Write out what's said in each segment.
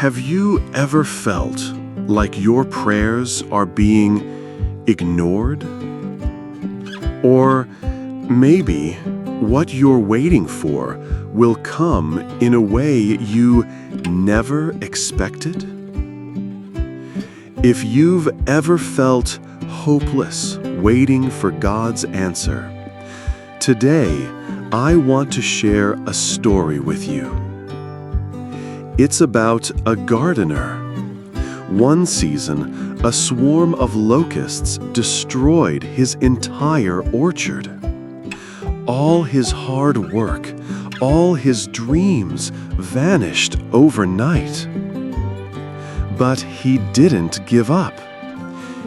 Have you ever felt like your prayers are being ignored? Or maybe what you're waiting for will come in a way you never expected? If you've ever felt hopeless waiting for God's answer, today I want to share a story with you. It's about a gardener. One season, a swarm of locusts destroyed his entire orchard. All his hard work, all his dreams vanished overnight. But he didn't give up.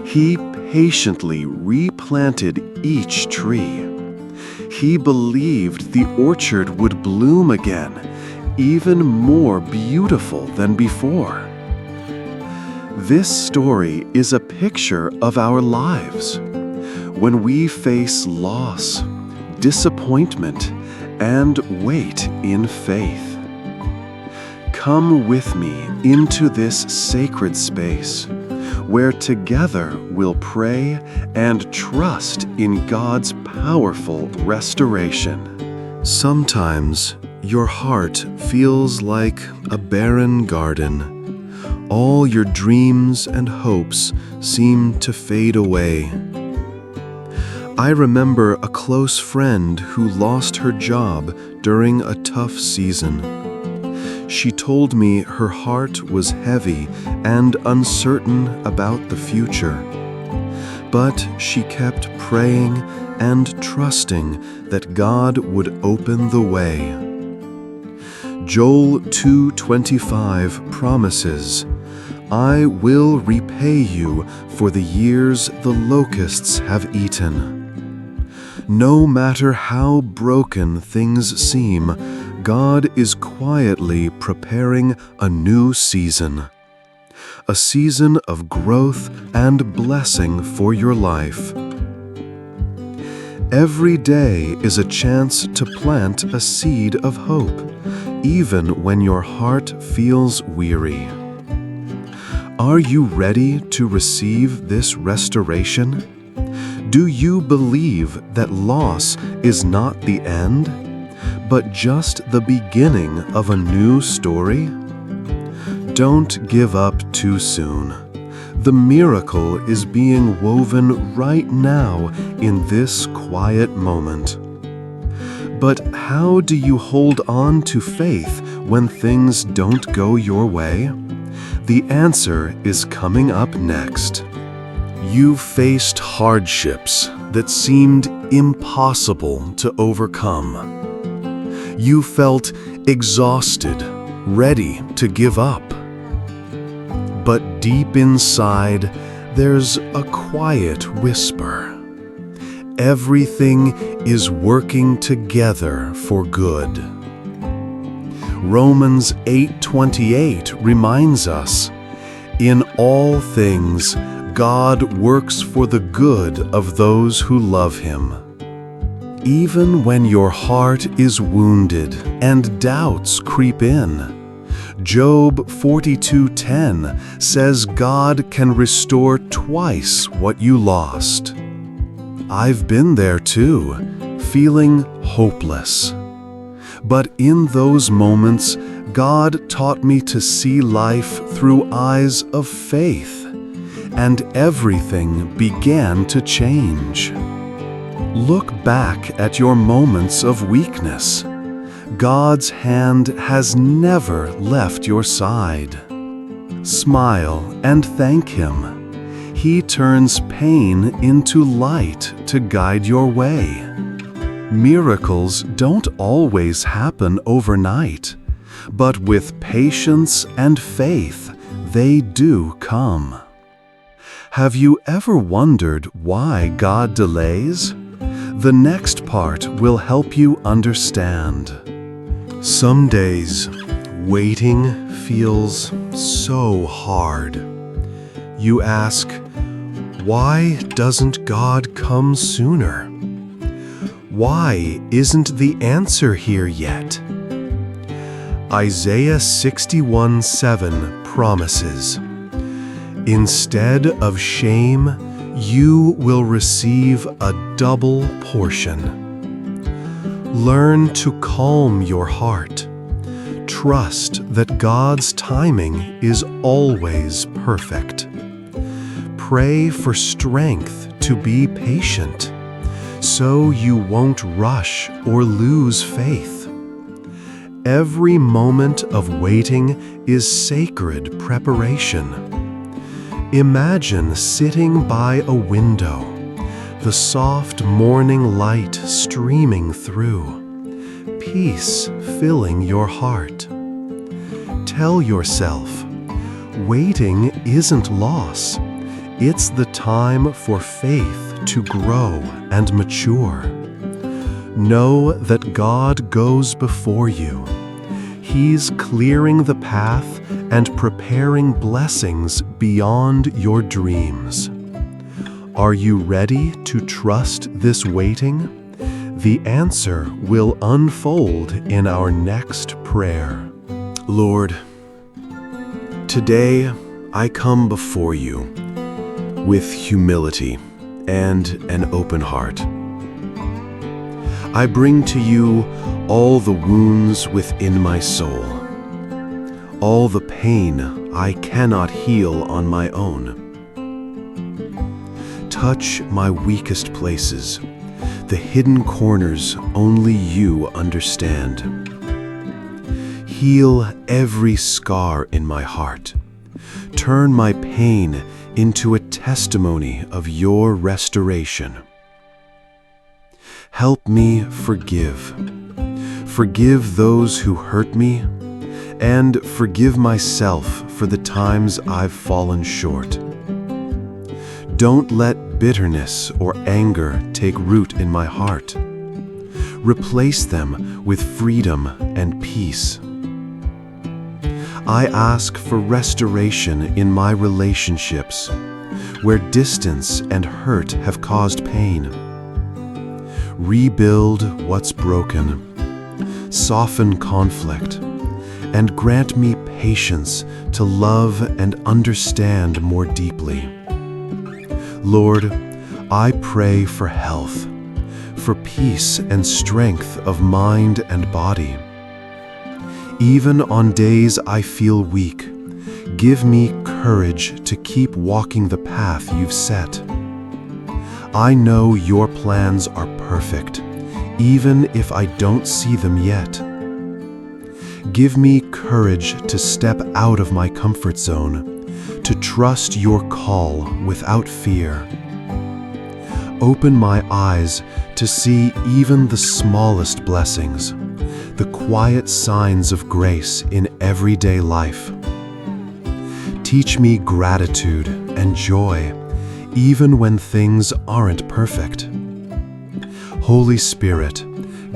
He patiently replanted each tree. He believed the orchard would bloom again, even more beautiful than before. This story is a picture of our lives. When we face loss, disappointment, and wait in faith. Come with me into this sacred space, where together we'll pray and trust in God's powerful restoration. Sometimes your heart feels like a barren garden. All your dreams and hopes seem to fade away. I remember a close friend who lost her job during a tough season. She told me her heart was heavy and uncertain about the future. But she kept praying and trusting that God would open the way. Joel 2:25 promises, "I will repay you for the years the locusts have eaten." No matter how broken things seem, God is quietly preparing a new season. A season of growth and blessing for your life. Every day is a chance to plant a seed of hope, even when your heart feels weary. Are you ready to receive this restoration? Do you believe that loss is not the end, but just the beginning of a new story? Don't give up too soon. The miracle is being woven right now in this quiet moment. But how do you hold on to faith when things don't go your way? The answer is coming up next. You faced hardships that seemed impossible to overcome. You felt exhausted, ready to give up. But deep inside, there's a quiet whisper. Everything is working together for good. Romans 8:28 reminds us, "In all things, God works for the good of those who love Him." Even when your heart is wounded and doubts creep in, Job 42:10 says God can restore twice what you lost. I've been there too, feeling hopeless. But in those moments, God taught me to see life through eyes of faith, and everything began to change. Look back at your moments of weakness. God's hand has never left your side. Smile and thank Him. He turns pain into light to guide your way. Miracles don't always happen overnight, but with patience and faith, they do come. Have you ever wondered why God delays? The next part will help you understand. Some days, waiting feels so hard. You ask, why doesn't God come sooner? Why isn't the answer here yet? Isaiah 61:7 promises, "Instead of shame, you will receive a double portion." Learn to calm your heart. Trust that God's timing is always perfect. Pray for strength to be patient, so you won't rush or lose faith. Every moment of waiting is sacred preparation. Imagine sitting by a window, the soft morning light streaming through, peace filling your heart. Tell yourself, waiting isn't loss. It's the time for faith to grow and mature. Know that God goes before you. He's clearing the path and preparing blessings beyond your dreams. Are you ready to trust this waiting? The answer will unfold in our next prayer. Lord, today I come before you with humility and an open heart. I bring to you all the wounds within my soul, all the pain I cannot heal on my own. Touch my weakest places, the hidden corners only you understand. Heal every scar in my heart. Turn my pain into a testimony of your restoration. Help me forgive. Forgive those who hurt me, and forgive myself for the times I've fallen short. Don't let bitterness or anger take root in my heart. Replace them with freedom and peace. I ask for restoration in my relationships, where distance and hurt have caused pain. Rebuild what's broken, soften conflict, and grant me patience to love and understand more deeply. Lord, I pray for health, for peace and strength of mind and body. Even on days I feel weak, give me courage to keep walking the path you've set. I know your plans are perfect, even if I don't see them yet. Give me courage to step out of my comfort zone, to trust your call without fear. Open my eyes to see even the smallest blessings, the quiet signs of grace in everyday life. Teach me gratitude and joy, even when things aren't perfect. Holy Spirit,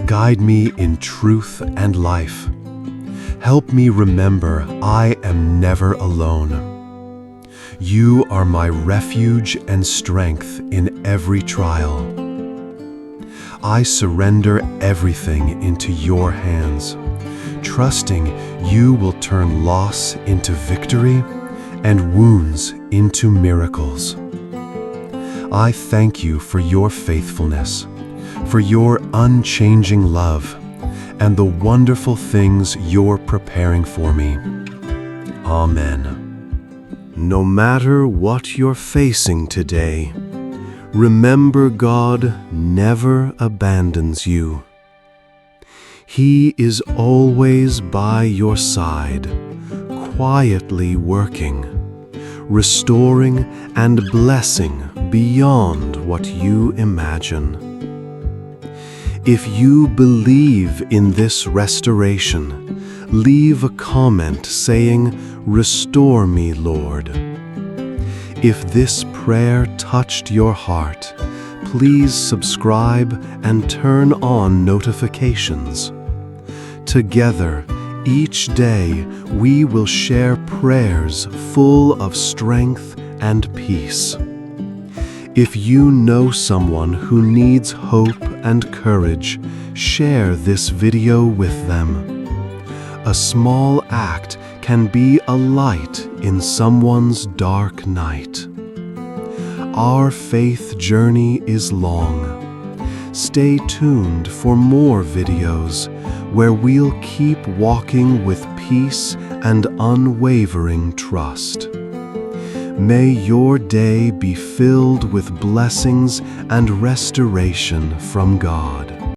guide me in truth and life. Help me remember I am never alone. You are my refuge and strength in every trial. I surrender everything into your hands, trusting you will turn loss into victory and wounds into miracles. I thank you for your faithfulness, for your unchanging love, and the wonderful things you're preparing for me. Amen. No matter what you're facing today, remember God never abandons you. He is always by your side, quietly working, restoring and blessing beyond what you imagine. If you believe in this restoration, leave a comment saying, "Restore me, Lord." If this prayer touched your heart, please subscribe and turn on notifications. Together, each day, we will share prayers full of strength and peace. If you know someone who needs hope and courage, share this video with them. a small act can be a light in someone's dark night. Our faith journey is long. Stay tuned for more videos where we'll keep walking with peace and unwavering trust. May your day be filled with blessings and restoration from God.